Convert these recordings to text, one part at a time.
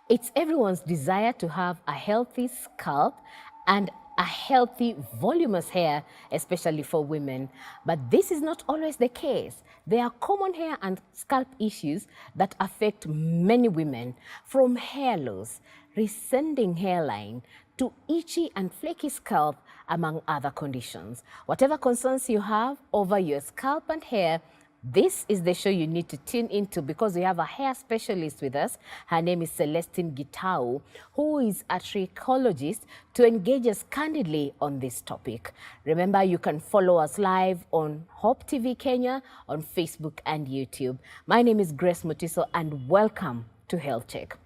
It's everyone's desire to have a healthy scalp and a healthy, voluminous hair, especially for women. But this is not always the case. There are common hair and scalp issues that affect many women, from hair loss, receding hairline, to itchy and flaky scalp, among other conditions. Whatever concerns you have over your scalp and hair, this is the show you need to tune into, because we have a hair specialist with us. Her name is Celestine Gitau, who is a trichologist, to engage us candidly on this topic. Remember, you can follow us live on Hope TV Kenya, on Facebook and YouTube. My name is Grace Mutiso, and welcome to Health Check.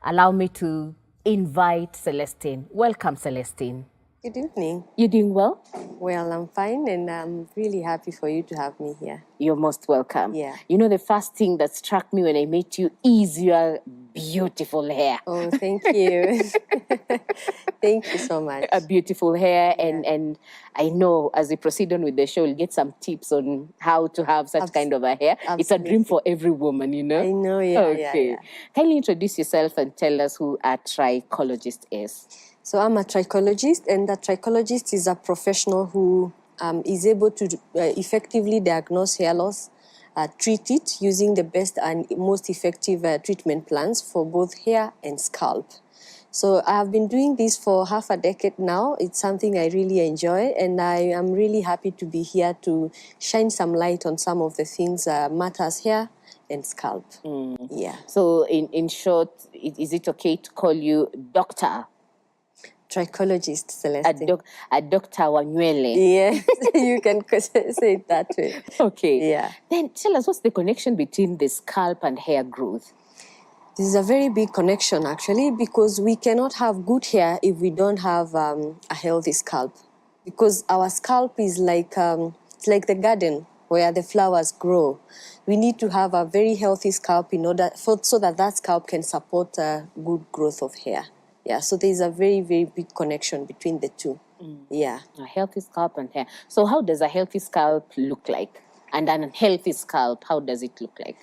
Allow me to invite Celestine. Welcome, Celestine. Good evening. You doing well? Well, I'm fine, and I'm really happy for you to have me here. You're most welcome. Yeah. You know, the first thing that struck me when I met you is your beautiful hair. Oh, thank you. Thank you so much. A beautiful hair, and I know as we proceed on with the show, we'll get some tips on how to have such kind of a hair. Absolutely. It's a dream for every woman, you know? I know, yeah. Okay. Yeah. Kindly introduce yourself and tell us who a trichologist is. So I'm a trichologist, and a trichologist is a professional who is able to effectively diagnose hair loss, treat it using the best and most effective treatment plans for both hair and scalp. So I have been doing this for half a decade now. It's something I really enjoy, and I am really happy to be here to shine some light on some of the things matters hair and scalp. Yeah. So in short, is it okay to call you doctor? Trichologist, Celestine. A doctor Wanywele. Yes, you can say it that way. Okay. Yeah. Then tell us, what's the connection between the scalp and hair growth? This is a very big connection, actually, because we cannot have good hair if we don't have a healthy scalp. Because our scalp is like it's like the garden where the flowers grow. We need to have a very healthy scalp in order so that scalp can support good growth of hair. Yeah, so there's a very, very big connection between the two. Yeah. A healthy scalp and hair. So how does a healthy scalp look like? And an unhealthy scalp, how does it look like?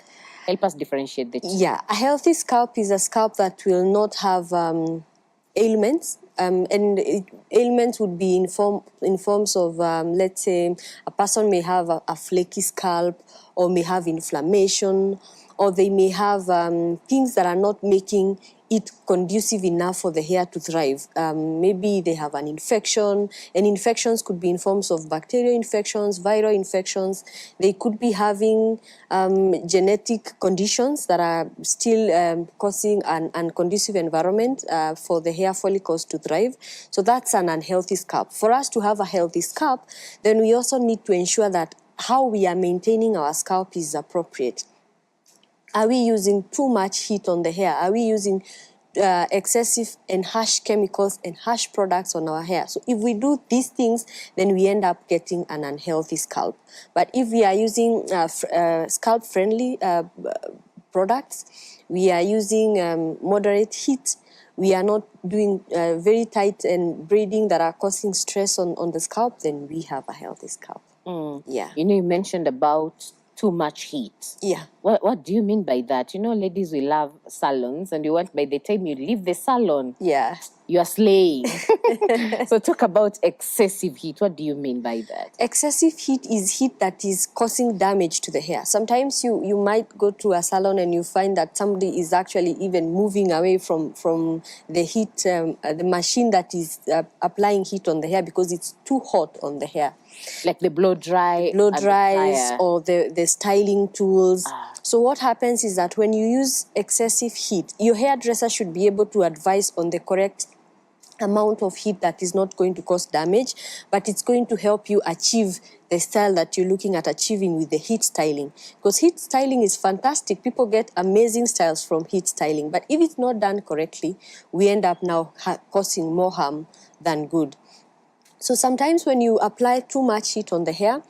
Help us differentiate the two. Yeah, a healthy scalp is a scalp that will not have ailments. Ailments would be in forms of, let's say, a person may have a flaky scalp, or may have inflammation, or they may have things that are not making it conducive enough for the hair to thrive. Maybe they have an infection, and infections could be in forms of bacterial infections, viral infections. They could be having genetic conditions that are still causing an unconducive environment for the hair follicles to thrive. So that's an unhealthy scalp. For us to have a healthy scalp, then we also need to ensure that how we are maintaining our scalp is appropriate. Are we using too much heat on the hair? Are we using excessive and harsh chemicals and harsh products on our hair? So if we do these things, then we end up getting an unhealthy scalp. But if we are using scalp-friendly products, we are using moderate heat, we are not doing very tight and braiding that are causing stress on the scalp, then we have a healthy scalp. Yeah. You know, you mentioned about too much heat. Yeah. What do you mean by that? You know, ladies, we love salons, and you want, by the time you leave the salon, yeah, you are slaying. So talk about excessive heat. What do you mean by that? Excessive heat is heat that is causing damage to the hair. Sometimes you might go to a salon and you find that somebody is actually even moving away from the heat, the machine that is applying heat on the hair, because it's too hot on the hair. Like the blow dryers or the styling tools. So what happens is that when you use excessive heat, your hairdresser should be able to advise on the correct amount of heat that is not going to cause damage, but it's going to help you achieve the style that you're looking at achieving with the heat styling. Because heat styling is fantastic. People get amazing styles from heat styling. But if it's not done correctly, we end up now causing more harm than good. So sometimes when you apply too much heat on the hair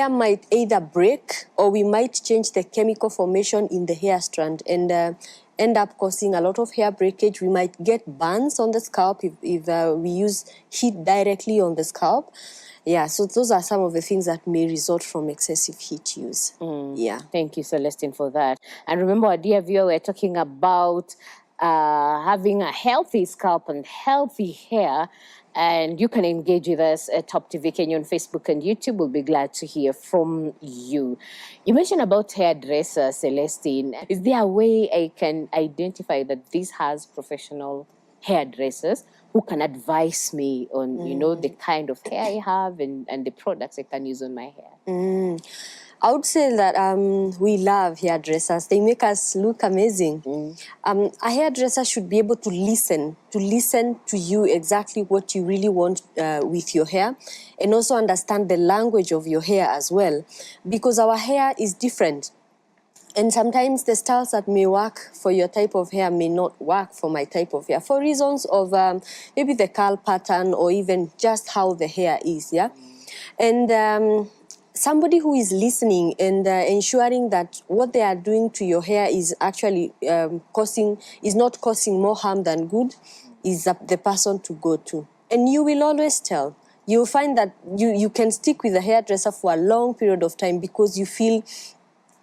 might either break, or we might change the chemical formation in the hair strand and end up causing a lot of hair breakage. We might get burns on the scalp if we use heat directly on the scalp. Yeah, so those are some of the things that may result from excessive heat use. Yeah. Thank you, Celestine, for that. And remember, our dear viewer, we're talking about having a healthy scalp and healthy hair. And you can engage with us at Top TV Kenya on Facebook and YouTube. We'll be glad to hear from you. You mentioned about hairdresser, Celestine. Is there a way I can identify that this has professional hairdressers who can advise me on, you know, the kind of hair I have and the products I can use on my hair? I would say that we love hairdressers. They make us look amazing. A hairdresser should be able to listen to you exactly what you really want with your hair, and also understand the language of your hair as well, because our hair is different. And sometimes the styles that may work for your type of hair may not work for my type of hair, for reasons of maybe the curl pattern or even just how the hair is, yeah? And somebody who is listening and ensuring that what they are doing to your hair is actually not causing more harm than good is the person to go to. And you will always tell. You'll find that you can stick with a hairdresser for a long period of time because you feel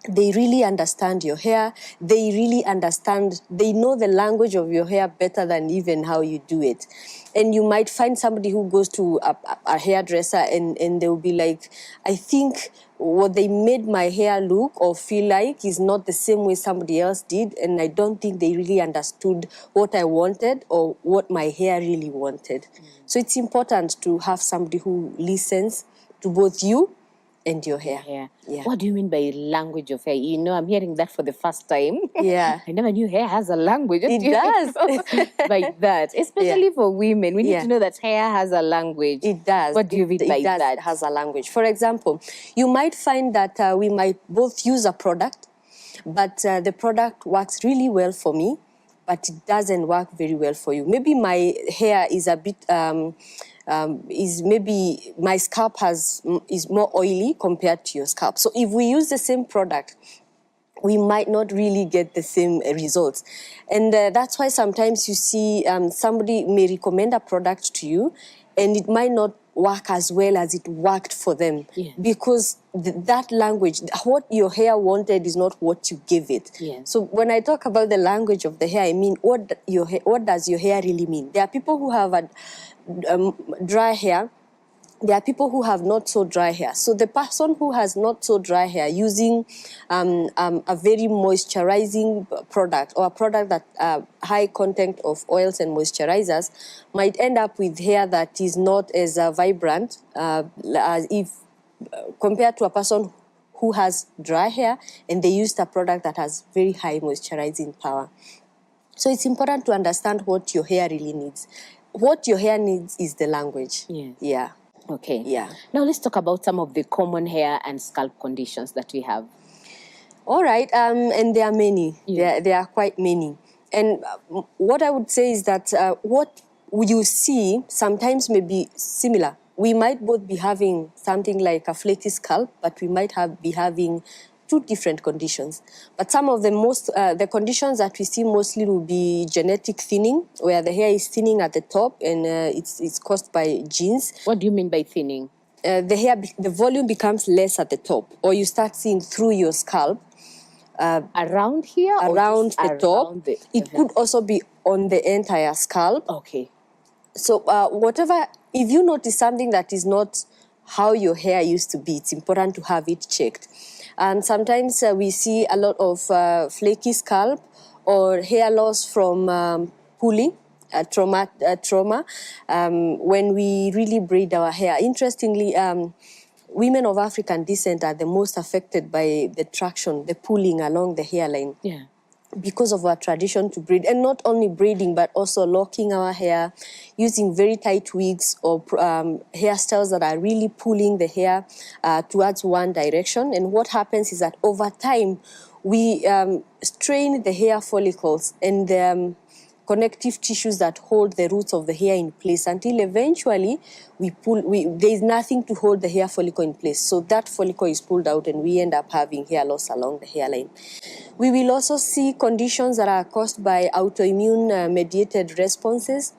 they really understand your hair. They know the language of your hair better than even how you do it. And you might find somebody who goes to a hairdresser and they'll be like, I think what they made my hair look or feel like is not the same way somebody else did. And I don't think they really understood what I wanted or what my hair really wanted. So it's important to have somebody who listens to both you and your hair. Yeah. What do you mean by language of hair? You know, I'm hearing that for the first time. Yeah. I never knew hair has a language. It does. By that, especially for women. We need to know that hair has a language. It does. What do you mean by that? It has a language. For example, you might find that we might both use a product, but the product works really well for me, but it doesn't work very well for you. Maybe my hair is a bit... maybe my scalp is more oily compared to your scalp. So if we use the same product, we might not really get the same results. And that's why sometimes you see somebody may recommend a product to you and it might not work as well as it worked for them. Yeah. Because that language, what your hair wanted is not what you give it. Yeah. So when I talk about the language of the hair, I mean, what does your hair really mean? There are people who have a dry hair. There are people who have not so dry hair. So the person who has not so dry hair using a very moisturizing product or a product that high content of oils and moisturizers might end up with hair that is not as vibrant as if compared to a person who has dry hair and they used a product that has very high moisturizing power. So it's important to understand what your hair really needs. What your hair needs is the language. Yes. Yeah. Okay. Yeah. Now let's talk about some of the common hair and scalp conditions that we have. All right. And there are many. Yeah. There are quite many. And what I would say is that what you see sometimes may be similar. We might both be having something like a flaky scalp, but we might be having two different conditions. But some of the conditions that we see mostly will be genetic thinning, where the hair is thinning at the top and it's caused by genes. What do you mean by thinning? The volume becomes less at the top, or you start seeing through your scalp. Around here? Around the top. It could also be on the entire scalp. Okay. So if you notice something that is not how your hair used to be, it's important to have it checked. And sometimes we see a lot of flaky scalp or hair loss from pulling, trauma, when we really braid our hair. Interestingly, women of African descent are the most affected by the traction, the pulling along the hairline. Yeah. Because of our tradition to braid, and not only braiding, but also locking our hair, using very tight wigs or hairstyles that are really pulling the hair towards one direction. And what happens is that over time, we strain the hair follicles and the connective tissues that hold the roots of the hair in place until eventually there is nothing to hold the hair follicle in place. So that follicle is pulled out and we end up having hair loss along the hairline. We will also see conditions that are caused by autoimmune mediated responses.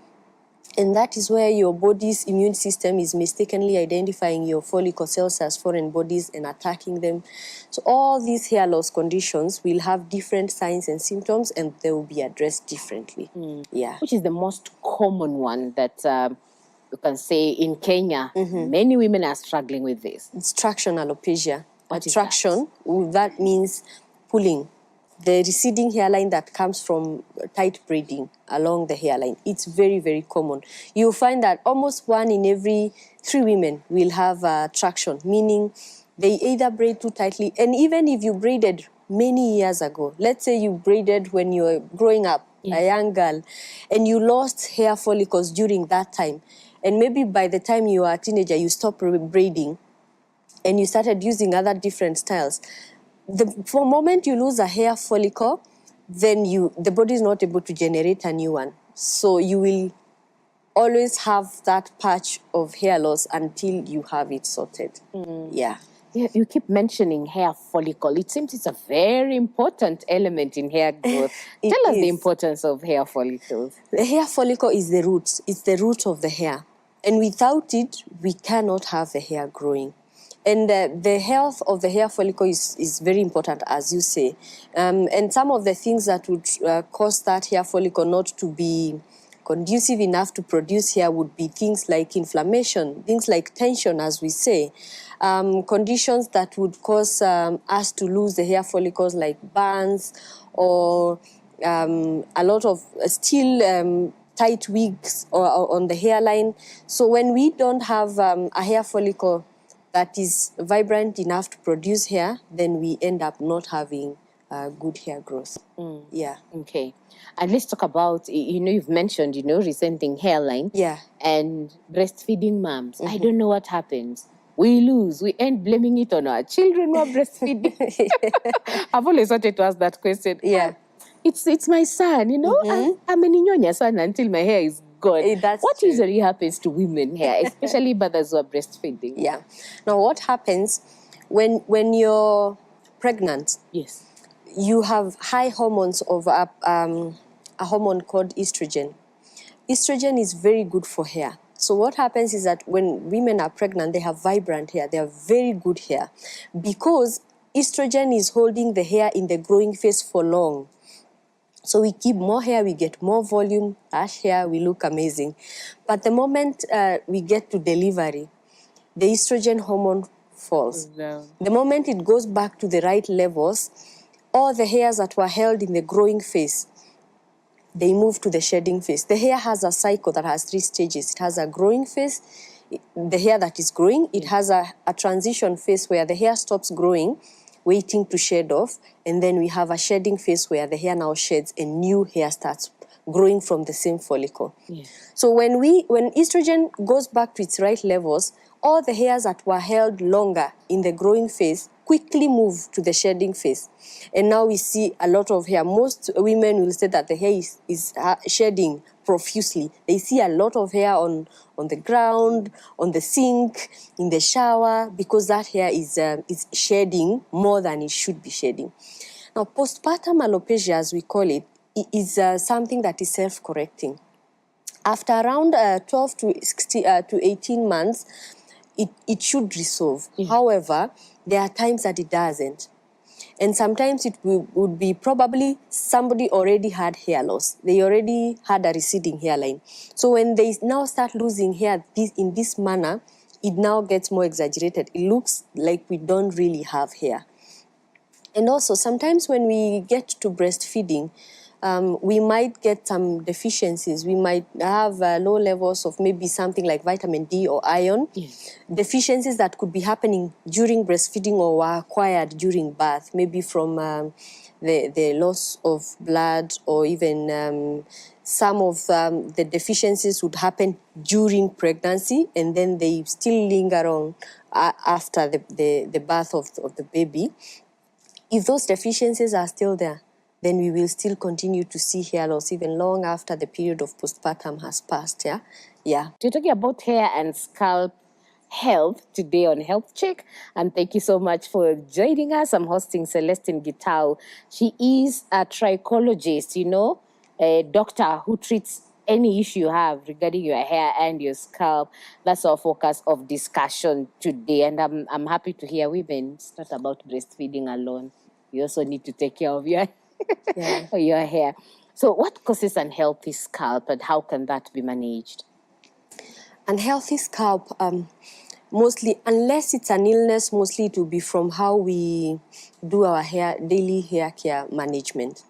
And that is where your body's immune system is mistakenly identifying your follicle cells as foreign bodies and attacking them. So all these hair loss conditions will have different signs and symptoms, and they will be addressed differently. Yeah. Which is the most common one that you can say in Kenya, many women are struggling with this? It's traction alopecia. What is Traction, that means pulling. The receding hairline that comes from tight braiding along the hairline. It's very, very common. You'll find that almost 1 in every 3 women will have traction, meaning they either braid too tightly, and even if you braided many years ago, let's say you braided when you were growing up, a young girl, and you lost hair follicles during that time, and maybe by the time you are a teenager, you stopped braiding, and you started using other different styles. For a moment you lose a hair follicle, then the body is not able to generate a new one. So you will always have that patch of hair loss until you have it sorted. Yeah. Yeah, you keep mentioning hair follicle. It seems it's a very important element in hair growth. Tell us the importance of hair follicles. The hair follicle is the root. It's the root of the hair. And without it, we cannot have the hair growing. And the health of the hair follicle is very important, as you say. And some of the things that would cause that hair follicle not to be conducive enough to produce hair would be things like inflammation, things like tension, as we say. Conditions that would cause us to lose the hair follicles, like burns or a lot of still tight wigs on the hairline. So when we don't have a hair follicle that is vibrant enough to produce hair, then we end up not having good hair growth. Yeah. Okay. And let's talk about, you've mentioned, resenting hairline. Yeah. And breastfeeding moms. I don't know what happens. We lose. We end blaming it on our children who are breastfeeding. I've always wanted to ask that question. Yeah. It's my son, I'm a ninyonya son until my hair is gone. What true. usually happens to women here, especially mothers who are breastfeeding? Yeah. Now, what happens when you're pregnant? Yes. You have high hormones of a hormone called estrogen. Estrogen is very good for hair. So what happens is that when women are pregnant, they have vibrant hair. They have very good hair because estrogen is holding the hair in the growing phase for long. So we keep more hair, we get more volume, ash hair, we look amazing. But the moment we get to delivery, the estrogen hormone falls. No. The moment it goes back to the right levels, all the hairs that were held in the growing phase, they move to the shedding phase. The hair has a cycle that has 3 stages. It has a growing phase, the hair that is growing. It has a transition phase where the hair stops growing, waiting to shed off. And then we have a shedding phase where the hair now sheds and new hair starts growing from the same follicle. Yeah. So when estrogen goes back to its right levels, all the hairs that were held longer in the growing phase quickly move to the shedding phase. And now we see a lot of hair. Most women will say that the hair is shedding profusely. They see a lot of hair on the ground, on the sink, in the shower, because that hair is shedding more than it should be shedding. Now, postpartum alopecia, as we call it, is something that is self-correcting. After around 12 to 18 months, it should resolve. Yeah. However, there are times that it doesn't. And sometimes it would be probably somebody already had hair loss. They already had a receding hairline. So when they now start losing hair in this manner, it now gets more exaggerated. It looks like we don't really have hair. And also, sometimes when we get to breastfeeding, we might get some deficiencies. We might have low levels of maybe something like vitamin D or iron. Yes. Deficiencies that could be happening during breastfeeding or were acquired during birth, maybe from the loss of blood, or even some of the deficiencies would happen during pregnancy, and then they still linger on after the birth of the baby. If those deficiencies are still there, then we will still continue to see hair loss even long after the period of postpartum has passed, yeah? Yeah. We're talking about hair and scalp health today on Health Check, and thank you so much for joining us. I'm hosting Celestine Gitau. She is a trichologist, a doctor who treats any issue you have regarding your hair and your scalp, that's our focus of discussion today. And I'm happy to hear women, it's not about breastfeeding alone. You also need to take care of your, your hair. So what causes unhealthy scalp and how can that be managed? Unhealthy scalp, mostly, unless it's an illness, mostly it will be from how we do our daily hair care management.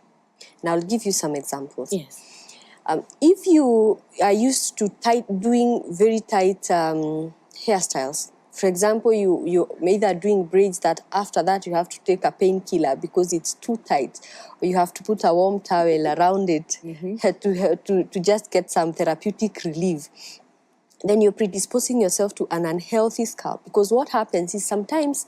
Now, I'll give you some examples. Yes. If you are used to doing very tight hairstyles, for example, you either doing braids that after that you have to take a painkiller because it's too tight, or you have to put a warm towel around it to just get some therapeutic relief, then you're predisposing yourself to an unhealthy scalp. Because what happens is sometimes,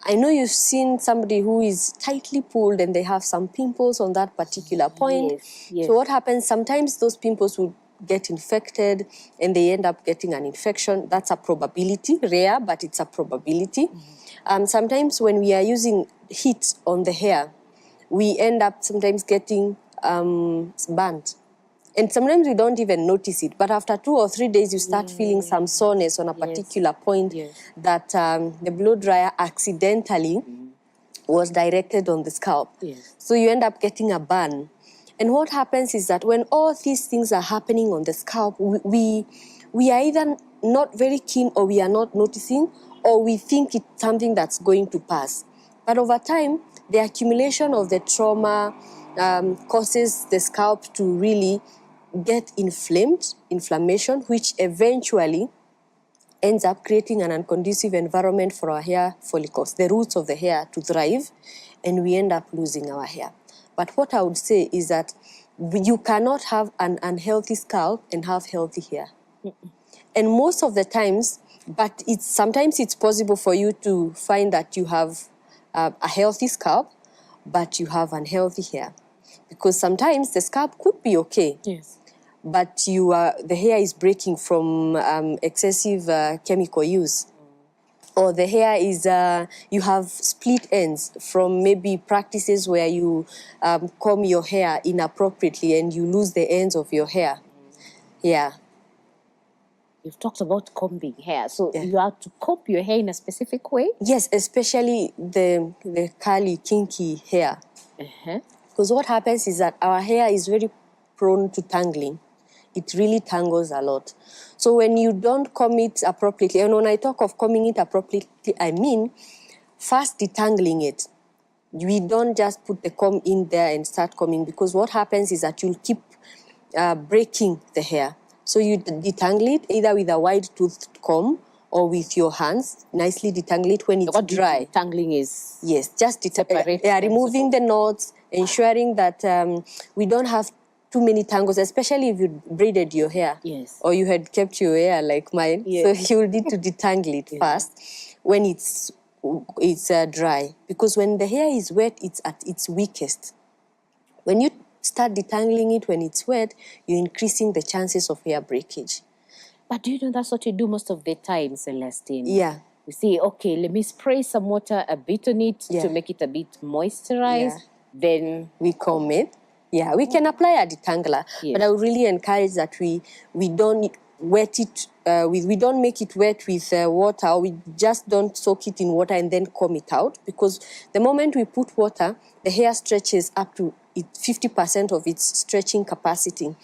I know you've seen somebody who is tightly pulled and they have some pimples on that particular point. Yes. So what happens, sometimes those pimples will get infected and they end up getting an infection. That's a probability, rare, but it's a probability. Sometimes when we are using heat on the hair, we end up sometimes getting burnt. And sometimes we don't even notice it. But after 2 or 3 days, you start feeling some soreness on a particular point that the blow dryer accidentally was directed on the scalp. So you end up getting a burn. And what happens is that when all these things are happening on the scalp, we are either not very keen or we are not noticing, or we think it's something that's going to pass. But over time, the accumulation of the trauma causes the scalp to really get inflammation, which eventually ends up creating an unconducive environment for our hair follicles, the roots of the hair, to thrive, and we end up losing our hair. But what I would say is that you cannot have an unhealthy scalp and have healthy hair. And most of the times, but sometimes it's possible for you to find that you have a healthy scalp, but you have unhealthy hair. Because sometimes the scalp could be okay. But the hair is breaking from excessive chemical use. Or the hair is, you have split ends from maybe practices where you comb your hair inappropriately and you lose the ends of your hair. You've talked about combing hair. So you have to comb your hair in a specific way? Yes, especially the curly, kinky hair. Because what happens is that our hair is very prone to tangling. It really tangles a lot. So when you don't comb it appropriately, and when I talk of combing it appropriately, I mean first detangling it. We don't just put the comb in there and start combing, because what happens is that you'll keep breaking the hair. So you detangle it either with a wide-toothed comb or with your hands, nicely detangle it when it's dry. Detangling is? Yes, just removing the knots, ensuring that we don't have too many tangles, especially if you braided your hair. Or you had kept your hair like mine. So you need to detangle it first when it's dry. Because when the hair is wet, it's at its weakest. When you start detangling it when it's wet, you're increasing the chances of hair breakage. But do you know that's what you do most of the time, Celestine? You say, okay, let me spray some water a bit on it to make it a bit moisturized. Then we comb it. We can apply a detangler, but I would really encourage that we don't wet it, we don't make it wet with water. We just don't soak it in water and then comb it out, because the moment we put water, the hair stretches up to 50% of its stretching capacity.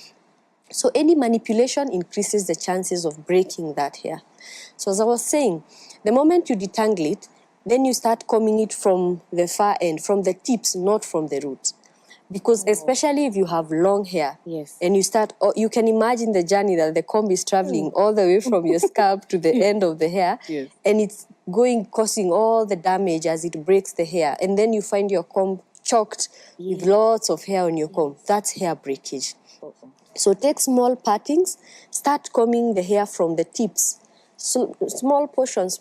So any manipulation increases the chances of breaking that hair. So as I was saying, the moment you detangle it, then you start combing it from the far end, from the tips, not from the roots. Because especially if you have long hair, and you can imagine the journey that the comb is traveling all the way from your scalp to the end of the hair, and it's causing all the damage as it breaks the hair. And then you find your comb choked with lots of hair on your comb. That's hair breakage. So take small partings, start combing the hair from the tips. So small portions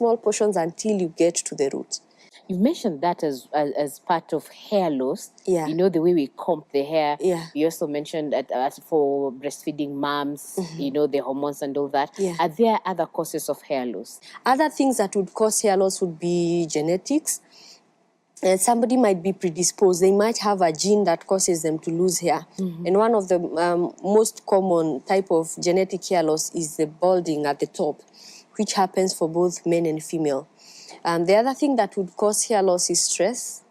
until you get to the roots. You mentioned that as part of hair loss. Yeah. You know, the way we comb the hair. Yeah. You also mentioned that as for breastfeeding moms, you know, the hormones and all that. Yeah. Are there other causes of hair loss? Other things that would cause hair loss would be genetics. somebody might be predisposed. They might have a gene that causes them to lose hair. And one of the most common type of genetic hair loss is the balding at the top, which happens for both men and female. The other thing that would cause hair loss is stress.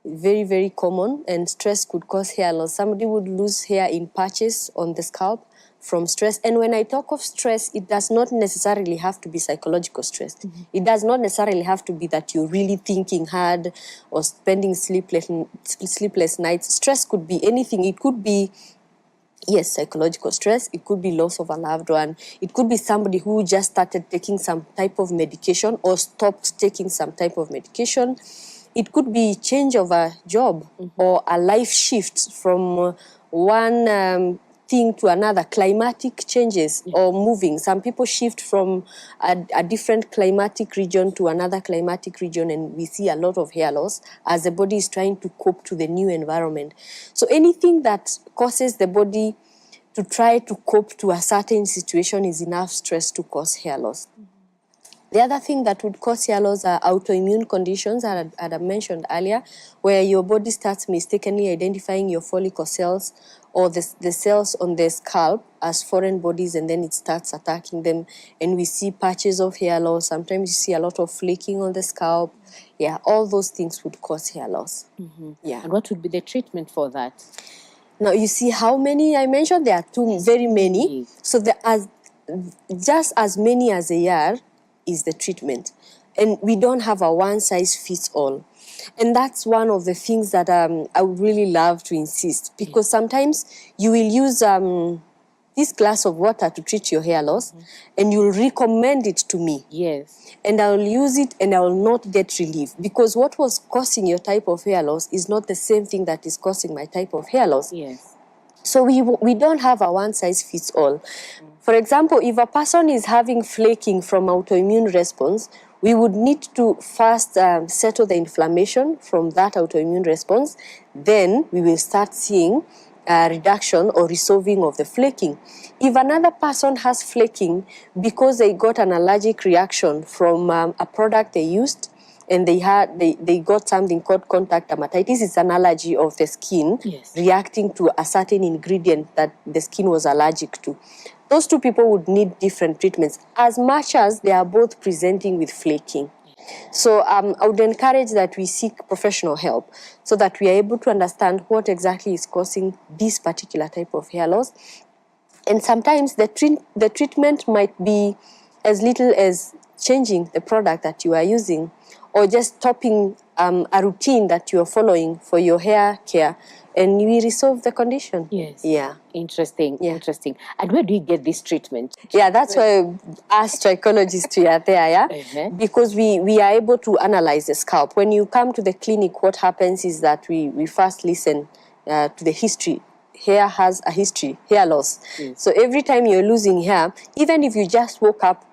Very, very common, and stress could cause hair loss. Somebody would lose hair in patches on the scalp from stress. And when I talk of stress, it does not necessarily have to be psychological stress. It does not necessarily have to be that you're really thinking hard or spending sleepless nights. Stress could be anything. It could be, yes, psychological stress. It could be loss of a loved one. It could be somebody who just started taking some type of medication or stopped taking some type of medication. It could be change of a job or a life shift from one thing to another, climatic changes or moving. Some people shift from a different climatic region to another climatic region, and we see a lot of hair loss as the body is trying to cope to the new environment. So anything that causes the body to try to cope to a certain situation is enough stress to cause hair loss. The other thing that would cause hair loss are autoimmune conditions, as I mentioned earlier, where your body starts mistakenly identifying your follicle cells or the cells on the scalp as foreign bodies, and then it starts attacking them. And we see patches of hair loss. Sometimes you see a lot of flaking on the scalp. Yeah, all those things would cause hair loss. Yeah. And what would be the treatment for that? Now, you see how many I mentioned? There are very many. So just as many as they are is the treatment. And we don't have a one-size-fits-all. And that's one of the things that I would really love to insist, because sometimes you will use this glass of water to treat your hair loss, and you'll recommend it to me. Yes. And I'll use it and I will not get relief, because what was causing your type of hair loss is not the same thing that is causing my type of hair loss. Yes. So we don't have a one-size-fits-all. For example, if a person is having flaking from autoimmune response, we would need to first settle the inflammation from that autoimmune response. Then we will start seeing a reduction or resolving of the flaking. If another person has flaking because they got an allergic reaction from a product they used, and they got something called contact dermatitis. It's an allergy of the skin reacting to a certain ingredient that the skin was allergic to. Those two people would need different treatments, as much as they are both presenting with flaking. So I would encourage that we seek professional help so that we are able to understand what exactly is causing this particular type of hair loss. And sometimes the treatment might be as little as changing the product that you are using, or just stopping a routine that you are following for your hair care, and we resolve the condition. Yes. Yeah. Interesting. Yeah. Interesting. And where do you get this treatment? Yeah, that's why as trichologists we are there, yeah? Because we are able to analyze the scalp. When you come to the clinic, what happens is that we first listen to the history. Hair has a history, hair loss. So every time you're losing hair, even if you just woke up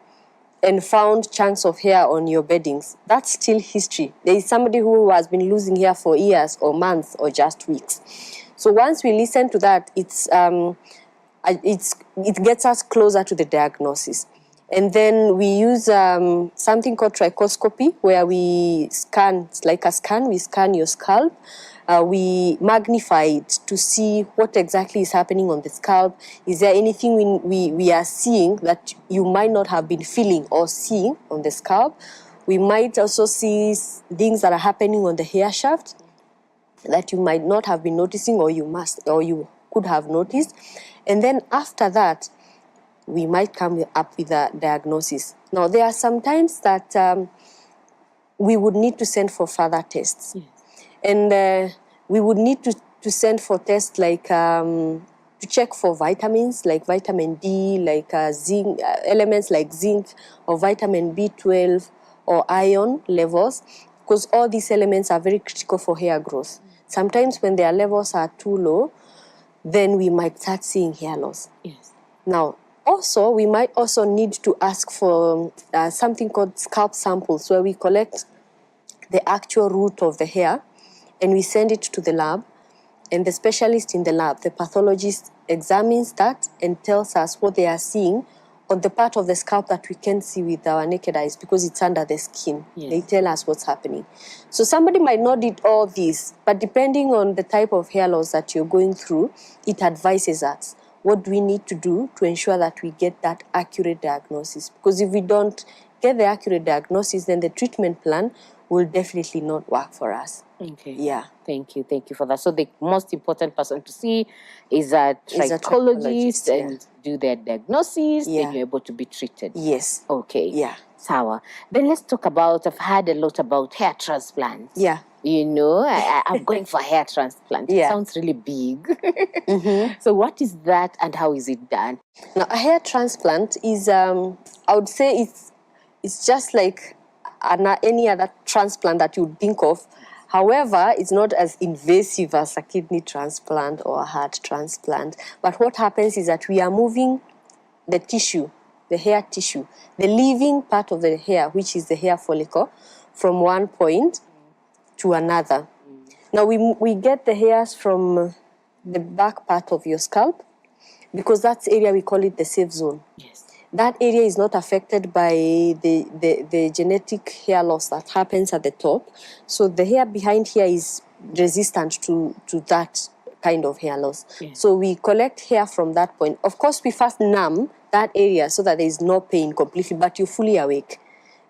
and found chunks of hair on your beddings, that's still history. There is somebody who has been losing hair for years or months or just weeks. So once we listen to that, it gets us closer to the diagnosis. And then we use something called trichoscopy, where we scan, it's like a scan, we scan your scalp. We magnify it to see what exactly is happening on the scalp. Is there anything we are seeing that you might not have been feeling or seeing on the scalp? We might also see things that are happening on the hair shaft that you might not have been noticing, or you could have noticed. And then after that, we might come up with a diagnosis. Now, there are some times that we would need to send for further tests. And we would need to send for tests like to check for vitamins like vitamin D, like zinc, elements like zinc or vitamin B12 or iron levels, because all these elements are very critical for hair growth. Sometimes when their levels are too low, then we might start seeing hair loss. Now, also, we might also need to ask for something called scalp samples, where we collect the actual root of the hair and we send it to the lab, and the specialist in the lab, the pathologist, examines that and tells us what they are seeing on the part of the scalp that we can't see with our naked eyes because it's under the skin. Yes. They tell us what's happening. So somebody might not need all this, but depending on the type of hair loss that you're going through, it advises us what do we need to do to ensure that we get that accurate diagnosis. Because if we don't get the accurate diagnosis, then the treatment plan will definitely not work for us. Okay. Yeah. Thank you for that. So the most important person to see is a trichologist and do their diagnosis, then you're able to be treated. Yes. Okay. Yeah. Sawa. Then let's talk about, I've heard a lot about hair transplants. Yeah. You know, I'm going for hair transplant. It sounds really big. So what is that and how is it done? Now, a hair transplant is, I would say it's just like any other transplant that you would think of. However, it's not as invasive as a kidney transplant or a heart transplant. But what happens is that we are moving the tissue, the hair tissue, the living part of the hair, which is the hair follicle, from one point to another. Now, we get the hairs from the back part of your scalp because that's area we call it the safe zone. Yes. That area is not affected by the genetic hair loss that happens at the top. So the hair behind here is resistant to that kind of hair loss. Yes. So we collect hair from that point. Of course, we first numb that area so that there is no pain completely, but you're fully awake.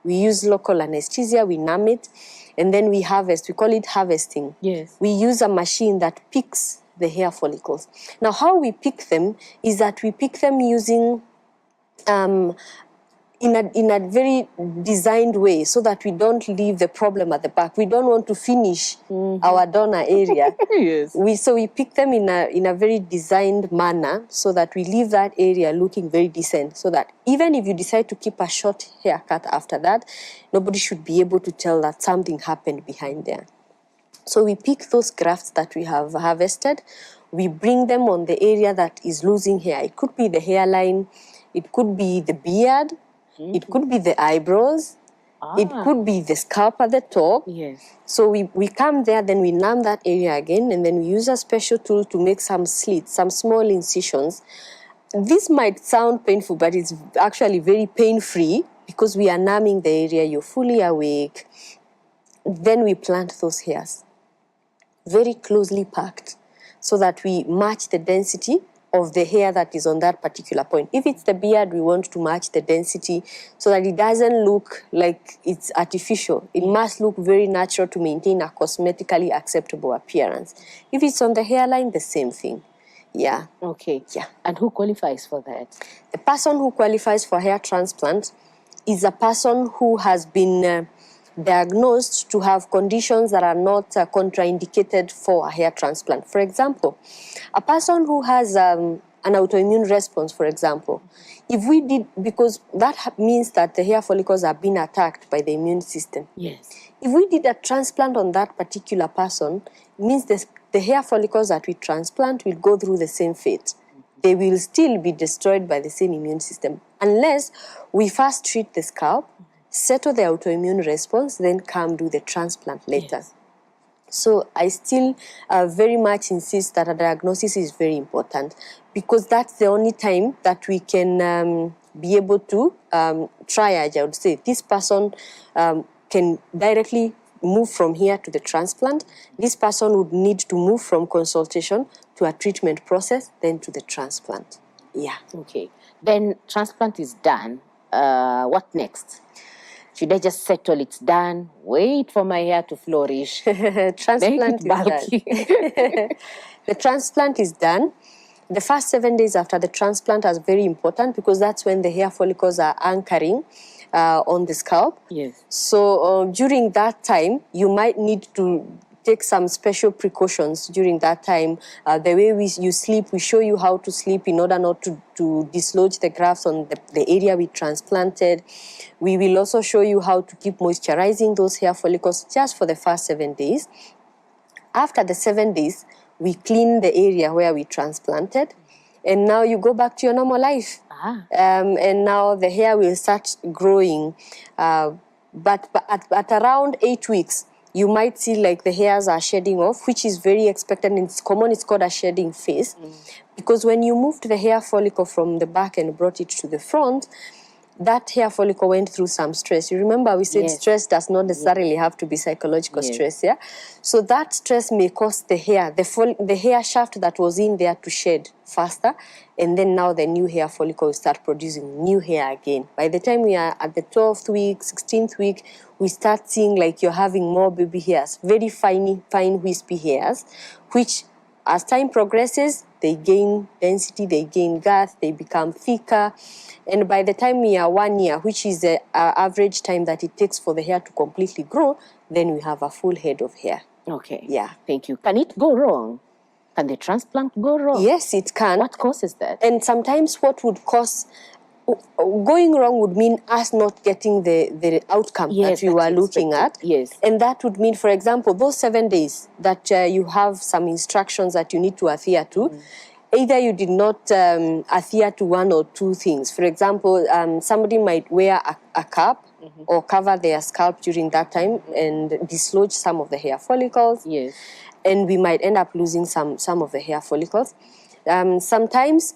We use local anesthesia, we numb it, and then we harvest. We call it harvesting. Yes. We use a machine that picks the hair follicles. Now, how we pick them is that we pick them using in a very designed way so that we don't leave the problem at the back. We don't want to finish our donor area. Yes. So we pick them in a very designed manner so that we leave that area looking very decent, so that even if you decide to keep a short haircut after that, nobody should be able to tell that something happened behind there. So we pick those grafts that we have harvested, we bring them on the area that is losing hair. It could be the hairline, it could be the beard, it could be the eyebrows, it could be the scalp at the top. Yes. So we come there, then we numb that area again, and then we use a special tool to make some slits, some small incisions. This might sound painful, but it's actually very pain-free because we are numbing the area, you're fully awake. Then we plant those hairs, very closely packed, so that we match the density of the hair that is on that particular point. If it's the beard, we want to match the density so that it doesn't look like it's artificial. It must look very natural to maintain a cosmetically acceptable appearance. If it's on the hairline, the same thing. Yeah. Okay. Yeah. And who qualifies for that? The person who qualifies for hair transplant is a person who has been diagnosed to have conditions that are not contraindicated for a hair transplant. For example, a person who has an autoimmune response, for example, if we did, because that means that the hair follicles are being attacked by the immune system. Yes. If we did a transplant on that particular person, it means the hair follicles that we transplant will go through the same fate. They will still be destroyed by the same immune system, unless we first treat the scalp, settle the autoimmune response, then come do the transplant later. Yes. So I still very much insist that a diagnosis is very important, because that's the only time that we can be able to triage. I would say this person can directly move from here to the transplant. This person would need to move from consultation to a treatment process, then to the transplant. Yeah. Okay. Then transplant is done. What next? Should I just settle it's done, wait for my hair to flourish? Transplant is bulky. Done. The transplant is done. The first 7 days after the transplant is very important, because that's when the hair follicles are anchoring on the scalp. Yes. So during that time, you might need to take some special precautions during that time. The way you sleep, we show you how to sleep in order not to dislodge the grafts on the area we transplanted. We will also show you how to keep moisturizing those hair follicles just for the first 7 days. After the 7 days, we clean the area where we transplanted, and now you go back to your normal life. And now the hair will start growing. But at around 8 weeks, you might see like the hairs are shedding off, which is very expected and it's common. It's called a shedding phase. Because when you moved the hair follicle from the back and brought it to the front, that hair follicle went through some stress. You remember we said stress does not necessarily have to be psychological stress, yeah? So that stress may cause the hair, the hair shaft that was in there to shed faster, and then now the new hair follicle will start producing new hair again. By the time we are at the 12th week, 16th week, we start seeing like you're having more baby hairs, very fine wispy hairs, which as time progresses, they gain density, they gain girth, they become thicker. And by the time we are 1 year, which is the average time that it takes for the hair to completely grow, then we have a full head of hair. Okay. Yeah. Thank you. Can it go wrong? Can the transplant go wrong? Yes, it can. What causes that? And sometimes what would cause going wrong would mean us not getting the outcome that we were looking at. Yes. And that would mean, for example, those 7 days that you have some instructions that you need to adhere to, either you did not adhere to one or two things. For example, somebody might wear a cap or cover their scalp during that time and dislodge some of the hair follicles. Yes. And we might end up losing some of the hair follicles. Sometimes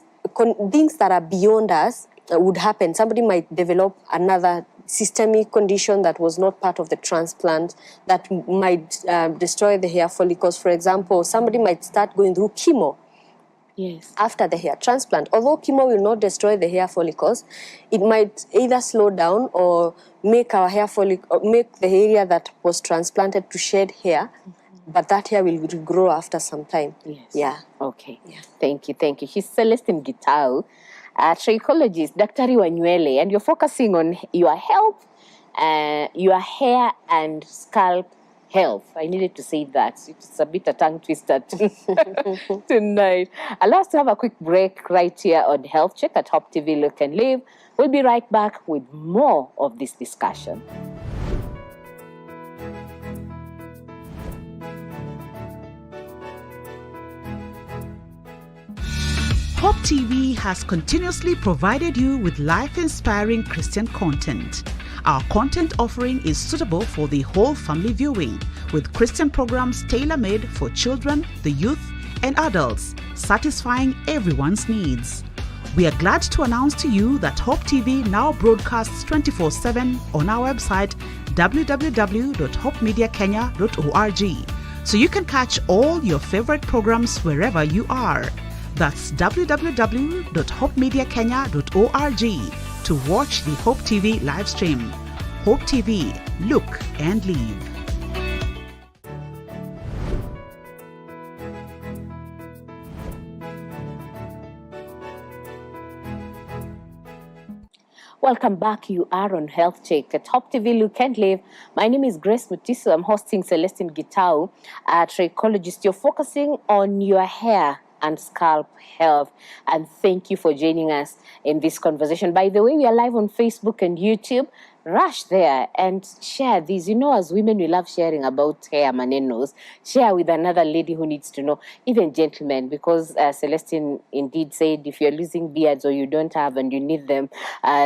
things that are beyond us would happen. Somebody might develop another systemic condition that was not part of the transplant that might destroy the hair follicles. For example, somebody might start going through chemo. Yes. After the hair transplant. Although chemo will not destroy the hair follicles, it might either slow down or make our hair follicle, make the area that was transplanted to shed hair, but that hair will grow after some time. Yes. Yeah. Okay. Yeah. Thank you. Thank you. She's Celestine Gitau, a trichologist, Daktari wa nywele, and you're focusing on your health, your hair and scalp health. I needed to say that. It's a bit a tongue twister tonight. Allow us to have a quick break right here on Health Check at Hope TV Look and Live. We'll be right back with more of this discussion. Hope TV has continuously provided you with life-inspiring Christian content. Our content offering is suitable for the whole family viewing, with Christian programs tailor-made for children, the youth, and adults, satisfying everyone's needs. We are glad to announce to you that Hope TV now broadcasts 24/7 on our website www.hopemediakenya.org, so you can catch all your favorite programs wherever you are. That's www.hopemediakenya.org to watch the Hope TV live stream. Hope TV, look and live. Welcome back. You are on Health Check at Hope TV Look and Live. My name is Grace Mutiso. I'm hosting Celestine Gitau, a trichologist. You're focusing on your hair and scalp health. And thank you for joining us in this conversation. By the way, we are live on Facebook and YouTube. Rush there and share these. You know, as women, we love sharing about hair manenos. Share with another lady who needs to know, even gentlemen, because Celestine indeed said if you're losing beards or you don't have and you need them,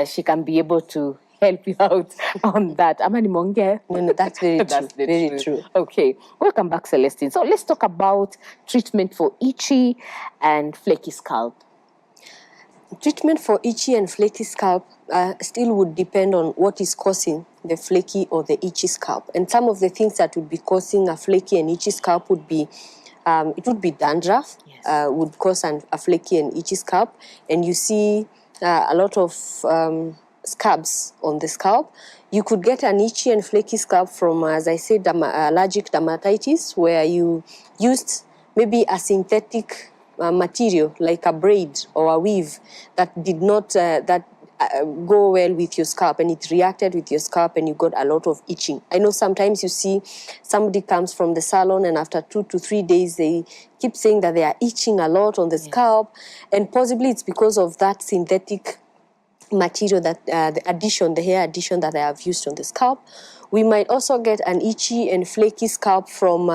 she can be able to help you out on that. Amani Monge. No, that's very true. That's very true. Okay, welcome back, Celestine. So let's talk about treatment for itchy and flaky scalp. Treatment for itchy and flaky scalp still would depend on what is causing the flaky or the itchy scalp. And some of the things that would be causing a flaky and itchy scalp would be, it would be dandruff, would cause a flaky and itchy scalp. And you see a lot of scabs on the scalp. You could get an itchy and flaky scalp from, as I said, allergic dermatitis, where you used maybe a synthetic material like a braid or a weave that did not go well with your scalp, and it reacted with your scalp and you got a lot of itching. I know sometimes you see somebody comes from the salon and after 2 to 3 days they keep saying that they are itching a lot on the scalp, and possibly it's because of that synthetic material that the hair addition that I have used on the scalp. We might also get an itchy and flaky scalp from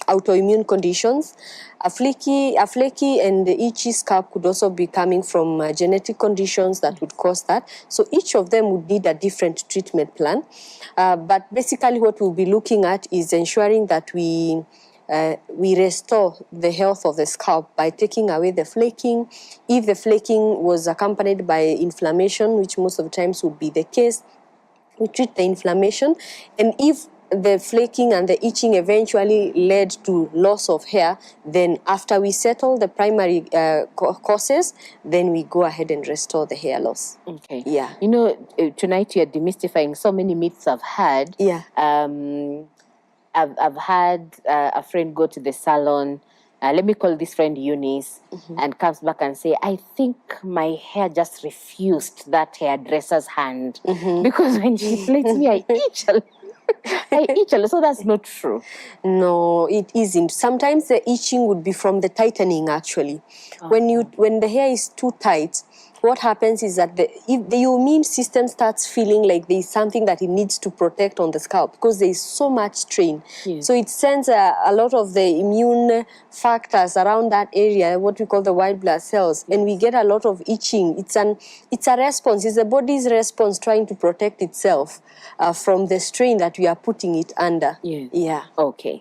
autoimmune conditions. A flaky and itchy scalp could also be coming from genetic conditions that would cause that. So each of them would need a different treatment plan. But basically what we'll be looking at is ensuring that we restore the health of the scalp by taking away the flaking. If the flaking was accompanied by inflammation, which most of the times would be the case, we treat the inflammation. And if the flaking and the itching eventually led to loss of hair, then after we settle the primary causes, then we go ahead and restore the hair loss. Okay. Yeah. You know, tonight you're demystifying so many myths I've had. Yeah. I've had a friend go to the salon. Let me call this friend Eunice, and comes back and say, I think my hair just refused that hairdresser's hand because when she plaits me, I itch a lot. I itch a lot. So that's not true. No, it isn't. Sometimes the itching would be from the tightening, actually. When the hair is too tight, what happens is that if the immune system starts feeling like there's something that it needs to protect on the scalp because there's so much strain. Yes. So it sends a lot of the immune factors around that area, what we call the white blood cells, and we get a lot of itching. It's a response. It's the body's response trying to protect itself from the strain that we are putting it under. Yes. Yeah. Okay.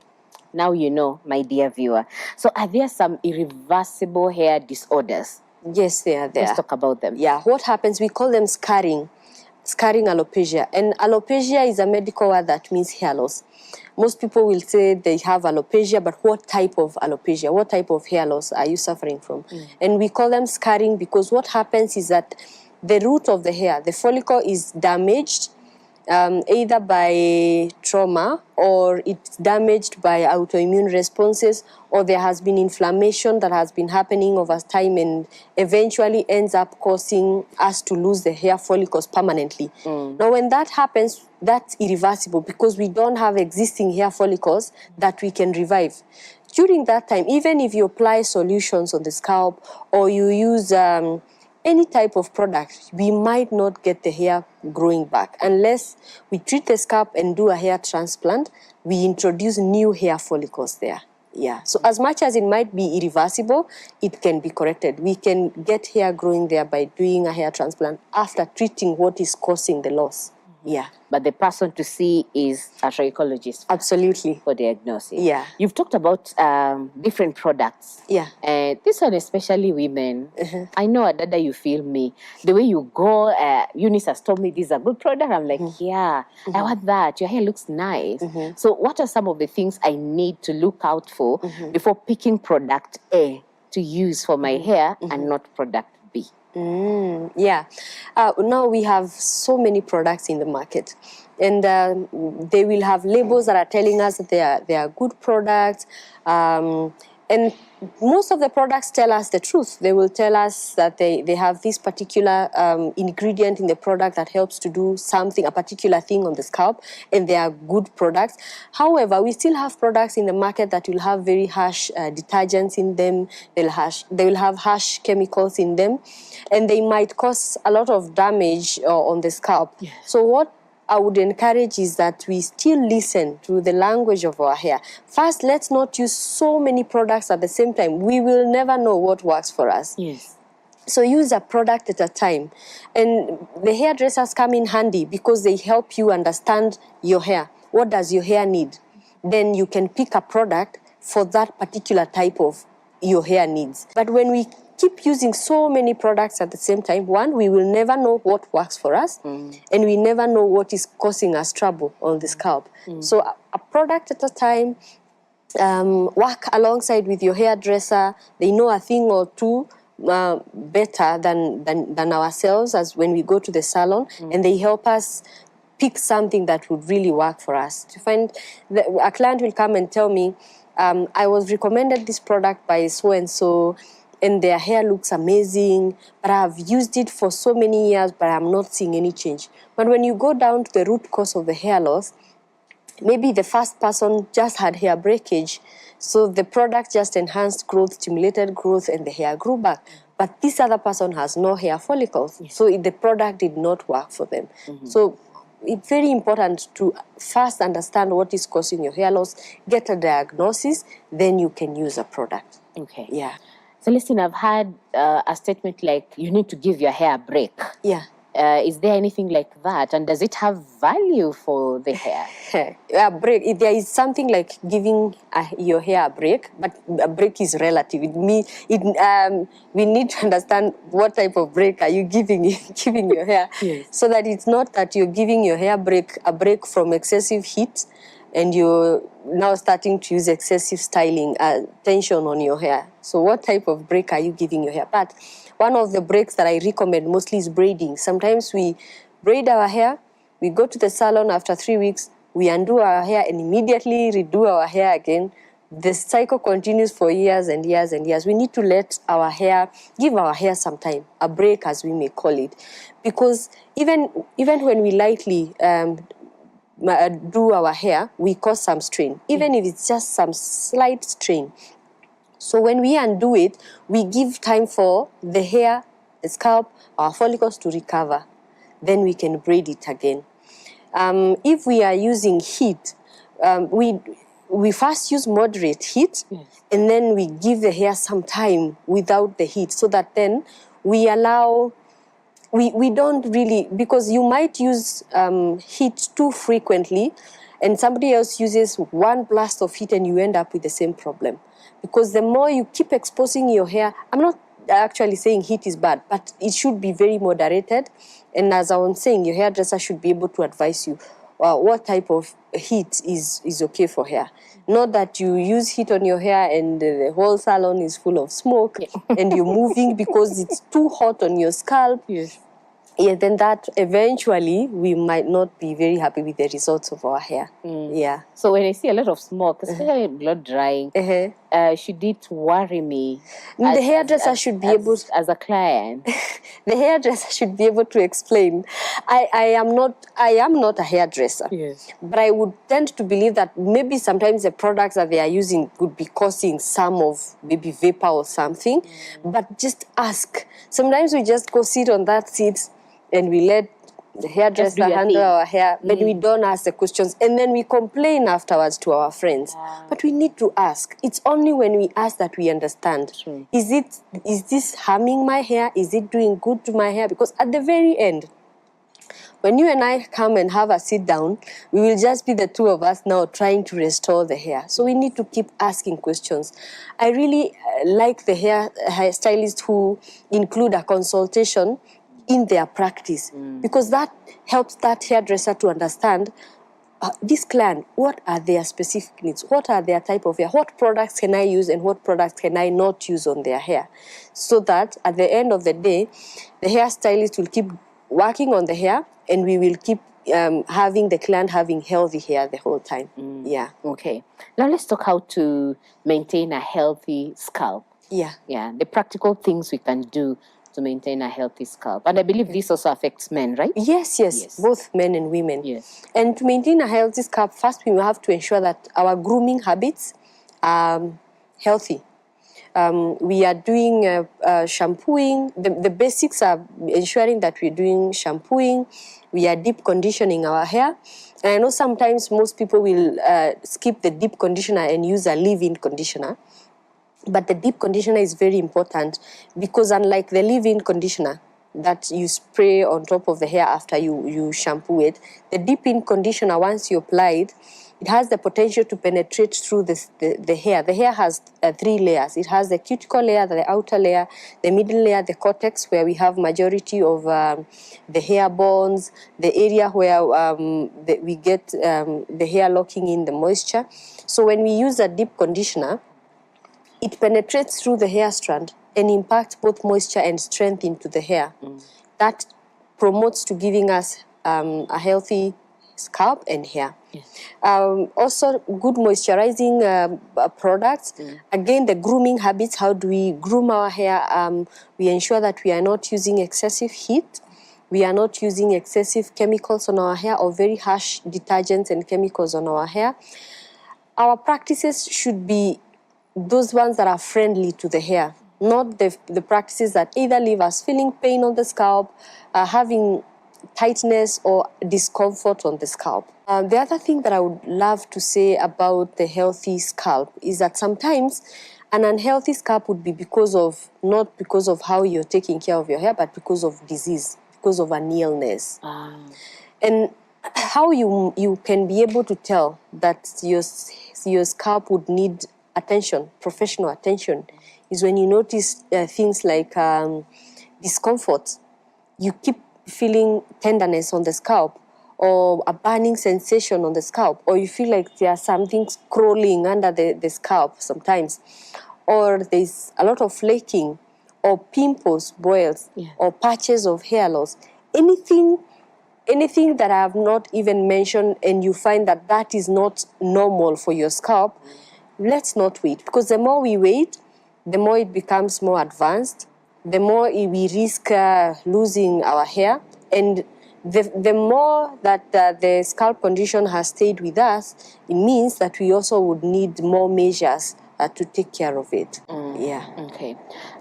Now you know, my dear viewer. So are there some irreversible hair disorders? Yes, they are there. Let's talk about them. Yeah, what happens, we call them scarring alopecia. And alopecia is a medical word that means hair loss. Most people will say they have alopecia, but what type of alopecia, what type of hair loss are you suffering from? And we call them scarring because what happens is that the root of the hair, the follicle is damaged, either by trauma or it's damaged by autoimmune responses, or there has been inflammation that has been happening over time and eventually ends up causing us to lose the hair follicles permanently. Now, when that happens, that's irreversible because we don't have existing hair follicles that we can revive. During that time, even if you apply solutions on the scalp or you use any type of product, we might not get the hair growing back unless we treat the scalp and do a hair transplant. We introduce new hair follicles there. Yeah. So as much as it might be irreversible, it can be corrected. We can get hair growing there by doing a hair transplant after treating what is causing the loss. Yeah. But the person to see is a trichologist. Absolutely. For diagnosis. Yeah. You've talked about different products. Yeah. This one, especially women. I know, Adada, you feel me. The way you go, Eunice has told me this is a good product. I'm like, yeah, I want that. Your hair looks nice. So what are some of the things I need to look out for before picking product A to use for my hair and not product B? Yeah. Now we have so many products in the market, and they will have labels that are telling us that they are good products. And most of the products tell us the truth. They will tell us that they have this particular ingredient in the product that helps to do something, a particular thing on the scalp, and they are good products. However, we still have products in the market that will have very harsh detergents in them. They will have harsh chemicals in them, and they might cause a lot of damage on the scalp. Yes. So what I would encourage is that we still listen to the language of our hair. First, let's not use so many products at the same time. We will never know what works for us. Yes. So use a product at a time. And the hairdressers come in handy because they help you understand your hair. What does your hair need? Then you can pick a product for that particular type of your hair needs. But when we keep using so many products at the same time, one, we will never know what works for us, and we never know what is causing us trouble on the scalp. So a product at a time, work alongside with your hairdresser. They know a thing or two better than ourselves as when we go to the salon, and they help us pick something that would really work for us. To find a client will come and tell me, I was recommended this product by so-and-so, and their hair looks amazing, but I've used it for so many years, but I'm not seeing any change. But when you go down to the root cause of the hair loss, maybe the first person just had hair breakage, so the product just enhanced growth, stimulated growth, and the hair grew back. But this other person has no hair follicles, so the product did not work for them. So it's very important to first understand what is causing your hair loss, get a diagnosis, then you can use a product. Okay. Yeah. Celestine, I've had a statement like you need to give your hair a break. Yeah. Is there anything like that? And does it have value for the hair? A break. There is something like giving your hair a break, but a break is relative. We need to understand what type of break are you giving your hair, Yes. so that it's not that you're giving your hair a break from excessive heat, and you're now starting to use excessive styling, tension on your hair. So what type of break are you giving your hair? But one of the breaks that I recommend mostly is braiding. Sometimes we braid our hair, we go to the salon after 3 weeks, we undo our hair and immediately redo our hair again. The cycle continues for years and years and years. We need to let our hair, give our hair some time, a break as we may call it. Because even when we lightly do our hair, we cause some strain, even if it's just some slight strain. So when we undo it, we give time for the hair, the scalp, our follicles to recover. Then we can braid it again. If we are using heat, we first use moderate heat, yes, and then we give the hair some time without the heat, so that then we allow, we don't really, because you might use heat too frequently, and somebody else uses one blast of heat and you end up with the same problem. Because the more you keep exposing your hair, I'm not actually saying heat is bad, but it should be very moderated. And as I was saying, your hairdresser should be able to advise you what type of heat is okay for hair. Not that you use heat on your hair and the whole salon is full of smoke, and you're moving because it's too hot on your scalp. Yes. Yeah, then that eventually we might not be very happy with the results of our hair. Yeah. So when I see a lot of smoke, especially blood drying, should it worry me? The hairdresser should be able to, as a client. the hairdresser should be able to explain. I am not a hairdresser. Yes. But I would tend to believe that maybe sometimes the products that they are using could be causing some of maybe vapor or something. But just ask. Sometimes we just go sit on that seat and we let the hairdresser handle our hair, but we don't ask the questions, and then we complain afterwards to our friends. But we need to ask. It's only when we ask that we understand. Is this harming my hair? Is it doing good to my hair? Because at the very end, when you and I come and have a sit down, we will just be the two of us now trying to restore the hair. So we need to keep asking questions. I really like the hairstylists who include a consultation in their practice, because that helps that hairdresser to understand this client, what are their specific needs, what are their type of hair, what products can I use and what products can I not use on their hair, so that at the end of the day, the hairstylist will keep working on the hair and we will keep having the client having healthy hair the whole time. Yeah. Okay. Now let's talk how to maintain a healthy scalp. Yeah. Yeah. The practical things we can do to maintain a healthy scalp. And I believe this also affects men, right? Yes. Both men and women. Yes. And to maintain a healthy scalp, first we have to ensure that our grooming habits are healthy. We are doing shampooing. The basics are ensuring that we're doing shampooing. We are deep conditioning our hair. And I know sometimes most people will skip the deep conditioner and use a leave-in conditioner. But the deep conditioner is very important, because unlike the leave-in conditioner that you spray on top of the hair after you shampoo it, the deep-in conditioner, once you apply it, it has the potential to penetrate through the hair. The hair has 3 layers. It has the cuticle layer, the outer layer, the middle layer, the cortex, where we have majority of the hair bonds, the area where we get the hair locking in the moisture. So when we use a deep conditioner, it penetrates through the hair strand and impacts both moisture and strength into the hair. That promotes to giving us a healthy scalp and hair. Yes. Also, good moisturizing products. Again, the grooming habits. How do we groom our hair? We ensure that we are not using excessive heat. We are not using excessive chemicals on our hair or very harsh detergents and chemicals on our hair. Our practices should be those ones that are friendly to the hair, not the practices that either leave us feeling pain on the scalp, having tightness or discomfort on the scalp. The other thing that I would love to say about the healthy scalp is that sometimes an unhealthy scalp would be not because of how you're taking care of your hair, but because of disease, because of an illness. And how you can be able to tell that your scalp would need attention, professional attention, is when you notice things like discomfort. You keep feeling tenderness on the scalp, or a burning sensation on the scalp, or you feel like there's something crawling under the scalp sometimes, or there's a lot of flaking, or pimples, boils, or patches of hair loss. Anything that I have not even mentioned, and you find that that is not normal for your scalp, let's not wait. Because the more we wait, the more it becomes more advanced, the more we risk losing our hair. And the more that the scalp condition has stayed with us, it means that we also would need more measures to take care of it. Yeah. Okay.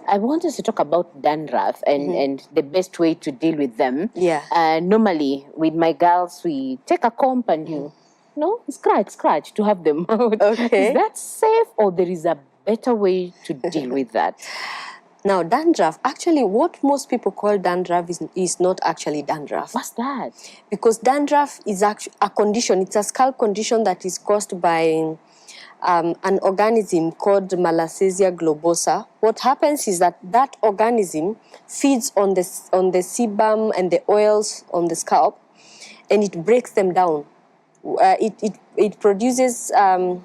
I want us to talk about dandruff and the best way to deal with them. Yeah. Normally, with my girls, we take a comb and scratch to have them out. Okay. Is that safe, or there is a better way to deal with that? Now, dandruff, actually what most people call dandruff is not actually dandruff. What's that? Because dandruff is actually a condition, it's a scalp condition that is caused by an organism called Malassezia globosa. What happens is that organism feeds on the sebum and the oils on the scalp, and it breaks them down. It produces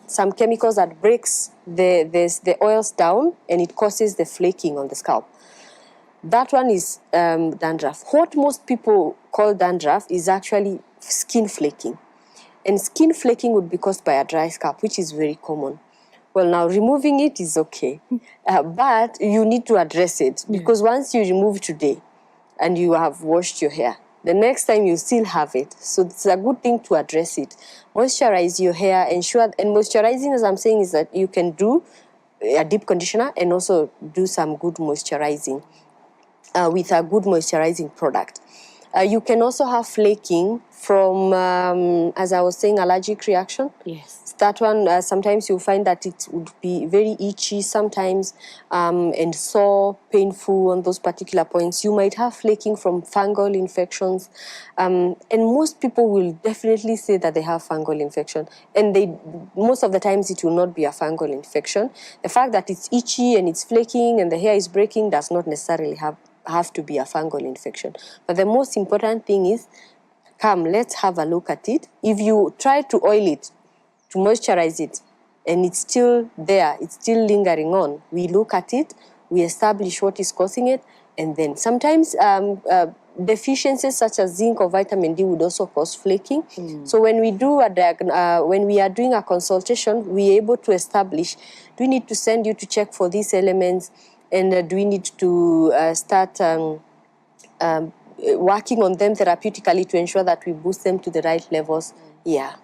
some chemicals that breaks the oils down, and it causes the flaking on the scalp. That one is dandruff. What most people call dandruff is actually skin flaking. And skin flaking would be caused by a dry scalp, which is very common. Well, now removing it is okay, but you need to address it, because once you remove today and you have washed your hair, the next time you still have it. So it's a good thing to address it. Moisturize your hair, and moisturizing, as I'm saying, is that you can do a deep conditioner and also do some good moisturizing with a good moisturizing product. You can also have flaking from, as I was saying, allergic reaction. Yes. That one, sometimes you'll find that it would be very itchy sometimes, and sore, painful on those particular points. You might have flaking from fungal infections, and most people will definitely say that they have fungal infection. And most of the times it will not be a fungal infection. The fact that it's itchy and it's flaking and the hair is breaking does not necessarily have to be a fungal infection. But the most important thing is, come, let's have a look at it. If you try to oil it, to moisturize it, and it's still there, it's still lingering on, we look at it, we establish what is causing it, and then sometimes deficiencies such as zinc or vitamin D would also cause flaking. So when we do when we are doing a consultation, we are able to establish, do we need to send you to check for these elements, and do we need to start working on them therapeutically to ensure that we boost them to the right levels. Yeah.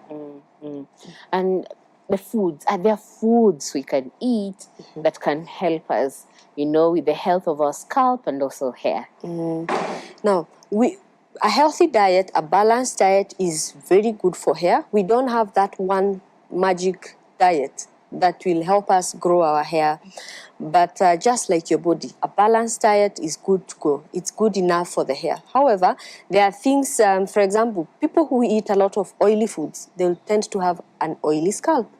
And the foods, are there foods we can eat that can help us, with the health of our scalp and also hair? Now, a healthy diet, a balanced diet is very good for hair. We don't have that one magic diet that will help us grow our hair. But just like your body, a balanced diet is good to go. It's good enough for the hair. However, there are things, for example, people who eat a lot of oily foods, they'll tend to have an oily scalp.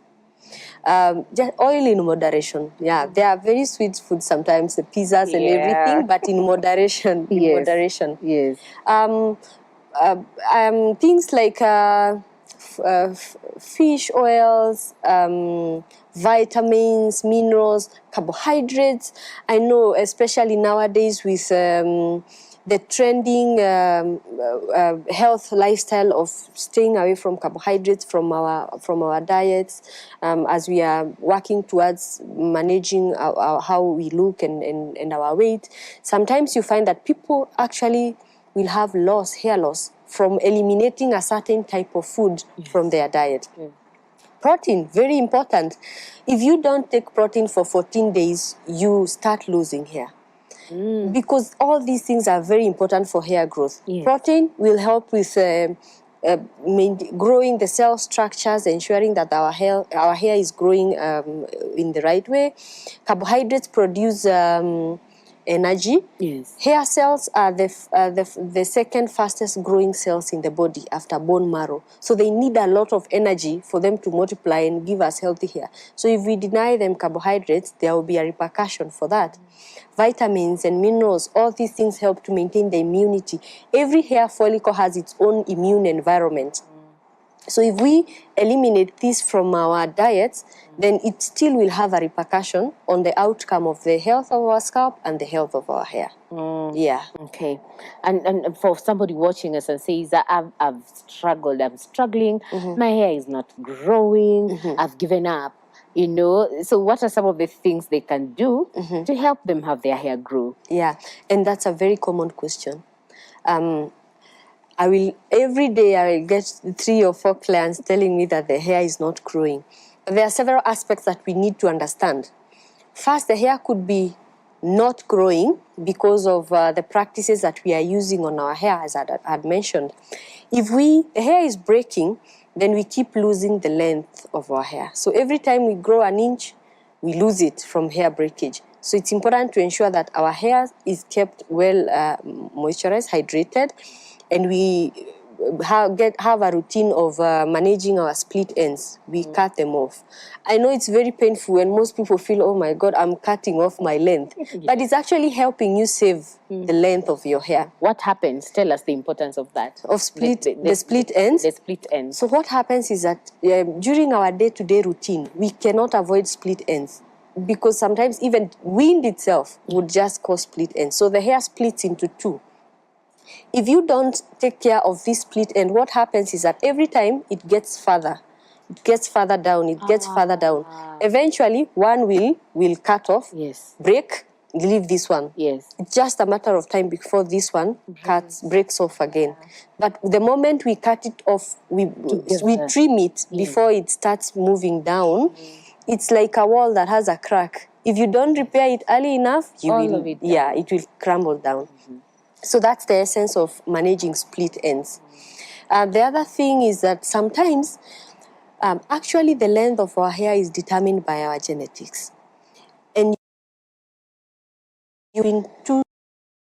Just oil in moderation. Yeah, they are very sweet foods sometimes, the pizzas and everything, but in moderation. Moderation. Yes. Things like fish oils, vitamins, minerals, carbohydrates. I know, especially nowadays with the trending health lifestyle of staying away from carbohydrates from our diets, as we are working towards managing how we look and our weight. Sometimes you find that people actually will have hair loss from eliminating a certain type of food from their diet. Protein, very important. If you don't take protein for 14 days, you start losing hair. because all these things are very important for hair growth. Yes. Protein will help with growing the cell structures, ensuring that our hair is growing in the right way. Carbohydrates produce energy. Yes. Hair cells are the second fastest growing cells in the body after bone marrow. So they need a lot of energy for them to multiply and give us healthy hair. So if we deny them carbohydrates, there will be a repercussion for that. Vitamins and minerals, all these things help to maintain the immunity. Every hair follicle has its own immune environment. So if we eliminate this from our diets, then it still will have a repercussion on the outcome of the health of our scalp and the health of our hair. Yeah. Okay. And for somebody watching us and says that I'm struggling, my hair is not growing, I've given up, you know. So what are some of the things they can do to help them have their hair grow? Yeah, and that's a very common question. Every day I will get 3 or 4 clients telling me that the hair is not growing. There are several aspects that we need to understand. First, the hair could be not growing because of the practices that we are using on our hair, as I had mentioned. If the hair is breaking, then we keep losing the length of our hair. So every time we grow an inch, we lose it from hair breakage. So it's important to ensure that our hair is kept well moisturized, hydrated, and we have a routine of managing our split ends. We cut them off. I know it's very painful when most people feel, oh my God, I'm cutting off my length. But it's actually helping you save the length of your hair. What happens? Tell us the importance of that. Of the split ends? The split ends. So what happens is that during our day-to-day routine, we cannot avoid split ends, because sometimes even wind itself would just cause split ends. So the hair splits into 2. If you don't take care of this split end, what happens is that every time it gets further down, Eventually, one will cut off, break, leave this one. Yes. It's just a matter of time before this one breaks off again. But the moment we cut it off, we trim it before it starts moving down. It's like a wall that has a crack. If you don't repair it early enough, it will crumble down. So that's the essence of managing split ends. The other thing is that sometimes, actually the length of our hair is determined by our genetics. And in 2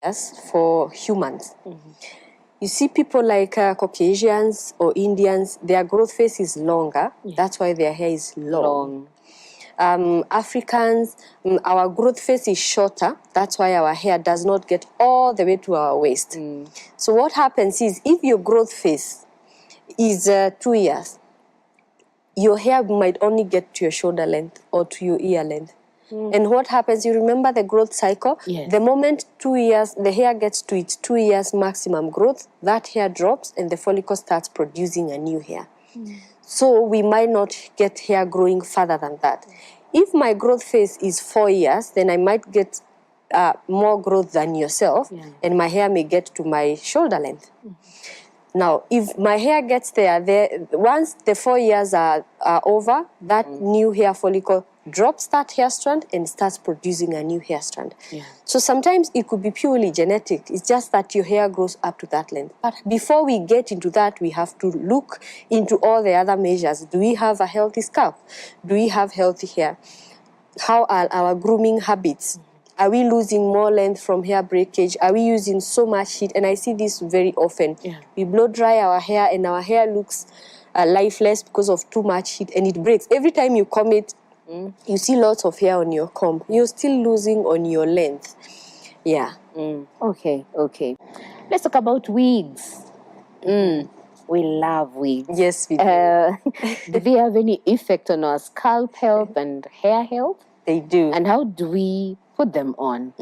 years for humans. You see people like Caucasians or Indians, their growth phase is longer. That's why their hair is long. Africans, our growth phase is shorter. That's why our hair does not get all the way to our waist. So what happens is, if your growth phase is 2 years, your hair might only get to your shoulder length or to your ear length. And what happens, you remember the growth cycle? Yes. The moment 2 years, the hair gets to its 2 years maximum growth, that hair drops and the follicle starts producing a new hair. So we might not get hair growing further than that. If my growth phase is 4 years, then I might get more growth than yourself, and my hair may get to my shoulder length. Now, if my hair gets there, once the 4 years are over, that new hair follicle drops that hair strand and starts producing a new hair strand. So sometimes it could be purely genetic. It's just that your hair grows up to that length. But before we get into that, we have to look into all the other measures. Do we have a healthy scalp? Do we have healthy hair? How are our grooming habits? Are we losing more length from hair breakage? Are we using so much heat? And I see this very often. We blow dry our hair and our hair looks lifeless because of too much heat, and it breaks. Every time you comb it, you see lots of hair on your comb. You're still losing on your length. Okay. Let's talk about wigs. We love wigs. Yes, we do. Do they have any effect on our scalp health and hair health? They do. And how do we put them on?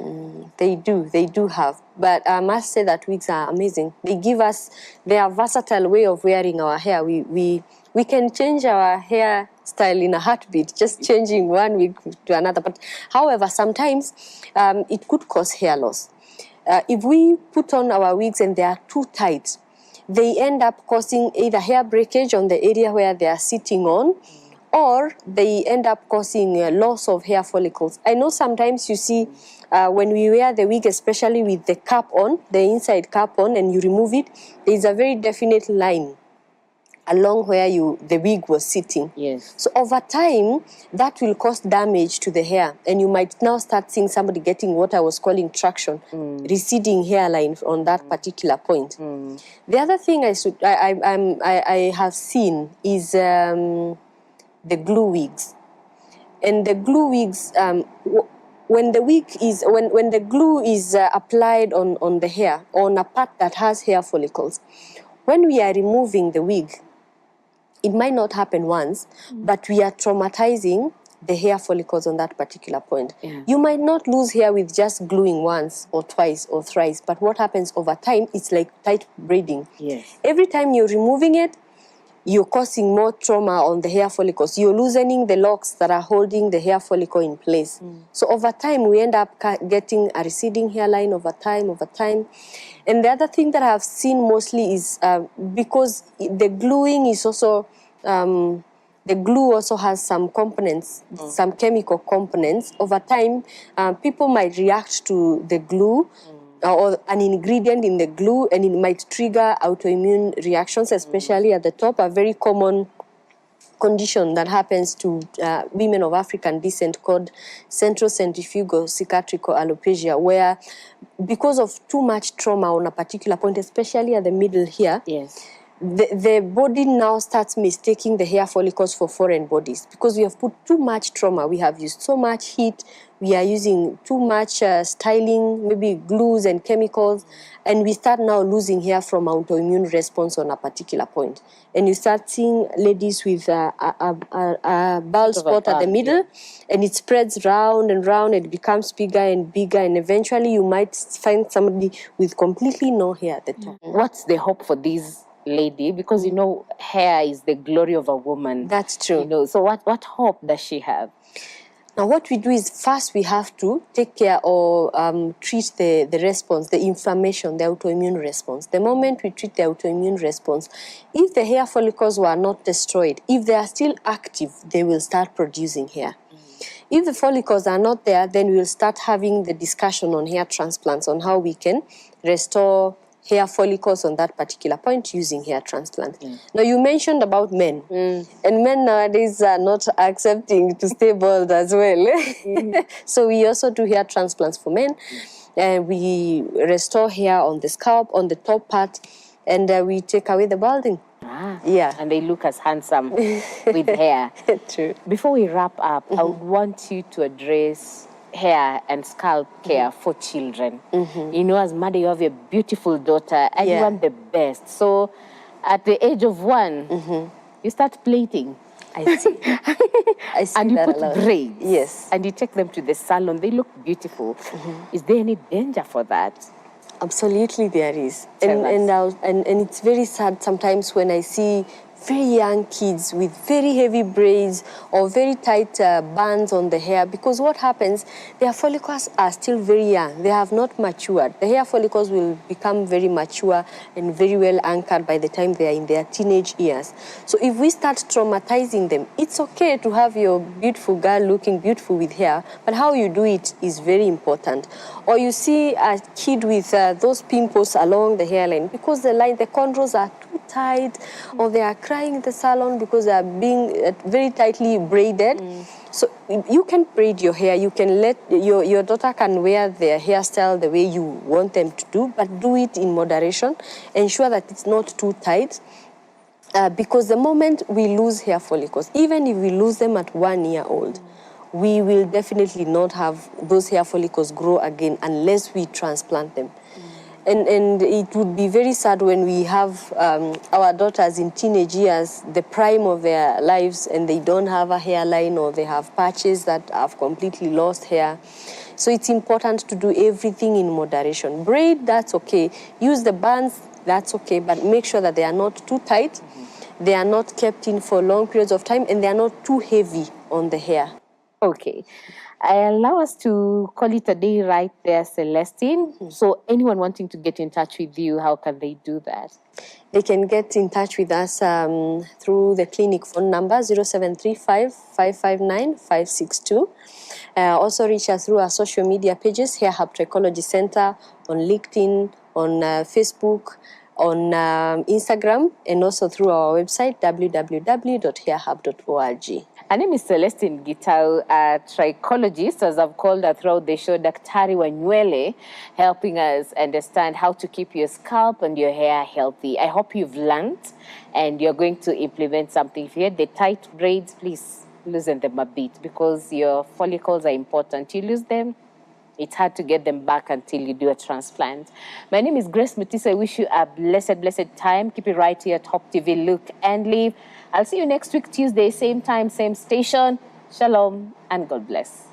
They do have. But I must say that wigs are amazing. They are a versatile way of wearing our hair. We can change our hair style in a heartbeat, just changing one wig to another. But however, sometimes it could cause hair loss. If we put on our wigs and they are too tight, they end up causing either hair breakage on the area where they are sitting on, or they end up causing loss of hair follicles. I know sometimes you see when we wear the wig, especially with the cap on, the inside cap on, and you remove it, there is a very definite line along where the wig was sitting. Yes. So over time, that will cause damage to the hair, and you might now start seeing somebody getting what I was calling traction, receding hairline on that particular point. The other thing I have seen is the glue wigs, and the glue wigs. When the glue is applied on the hair, on a part that has hair follicles, when we are removing the wig, it might not happen once, but we are traumatizing the hair follicles on that particular point. Yeah. You might not lose hair with just gluing once or twice or thrice, but what happens over time, it's like tight braiding. Yes. Every time you're removing it, you're causing more trauma on the hair follicles. You're loosening the locks that are holding the hair follicle in place. So over time, we end up getting a receding hairline over time. And the other thing that I've seen mostly is because the gluing is also, the glue also has some components, some chemical components. Over time, people might react to the glue or an ingredient in the glue, and it might trigger autoimmune reactions, especially at the top. A very common condition that happens to women of African descent called central centrifugal cicatrical alopecia, where because of too much trauma on a particular point, especially at the middle here, Yes. the body now starts mistaking the hair follicles for foreign bodies because we have put too much trauma. We have used so much heat. We are using too much styling, maybe glues and chemicals, and we start now losing hair from autoimmune response on a particular point. And you start seeing ladies with a bald spot at the middle, and it spreads round and round, and it becomes bigger and bigger, and eventually you might find somebody with completely no hair at the top. What's the hope for these lady? Because, you know, hair is the glory of a woman. That's true. You know, so what hope does she have? Now, what we do is first we have to take care or treat the response, the inflammation, the autoimmune response. The moment we treat the autoimmune response, if the hair follicles were not destroyed, if they are still active, they will start producing hair. If the follicles are not there, then we'll start having the discussion on hair transplants, on how we can restore hair follicles on that particular point using hair transplant. Now, you mentioned about men, and men nowadays are not accepting to stay bald as well. So we also do hair transplants for men. We restore hair on the scalp, on the top part, and we take away the balding. Yeah. And they look as handsome with hair. True. Before we wrap up, I would want you to address hair and scalp care for children. You know, as mother, you have a beautiful daughter and you want the best. So at the age of 1, you start plating. I see. I see. And you that put a lot. braids. Yes. And you take them to the salon. They look beautiful. Is there any danger for that? Absolutely, there is. Tell us. And it's very sad sometimes when I see very young kids with very heavy braids or very tight bands on the hair, because what happens, their follicles are still very young. They have not matured. The hair follicles will become very mature and very well anchored by the time they are in their teenage years. So if we start traumatizing them, it's okay to have your beautiful girl looking beautiful with hair, but how you do it is very important. Or you see a kid with those pimples along the hairline because the cornrows are too tight, or they are crying in the salon because they are being very tightly braided. So you can braid your hair. You can let your daughter can wear their hairstyle the way you want them to do, but do it in moderation. Ensure that it's not too tight. Because the moment we lose hair follicles, even if we lose them at 1 year old, we will definitely not have those hair follicles grow again unless we transplant them. And it would be very sad when we have our daughters in teenage years, the prime of their lives, and they don't have a hairline, or they have patches that have completely lost hair. So it's important to do everything in moderation. Braid, that's okay. Use the bands, that's okay, but make sure that they are not too tight, they are not kept in for long periods of time, and they are not too heavy on the hair. Okay. I allow us to call it a day right there, Celestine. So anyone wanting to get in touch with you, how can they do that? They can get in touch with us through the clinic phone number 0735 559 562. Also reach us through our social media pages, Hair Hub Trichology Center, on LinkedIn, on Facebook, on Instagram, and also through our website, www.hairhub.org. Her name is Celestine Gitau, a trichologist, as I've called her throughout the show, Daktari wa nywele, helping us understand how to keep your scalp and your hair healthy. I hope you've learned and you're going to implement something. If you had the tight braids, please loosen them a bit because your follicles are important. You lose them, it's hard to get them back until you do a transplant. My name is Grace Mutisa. I wish you a blessed time. Keep it right here at Top TV. Look and live. I'll see you next week, Tuesday, same time, same station. Shalom and God bless.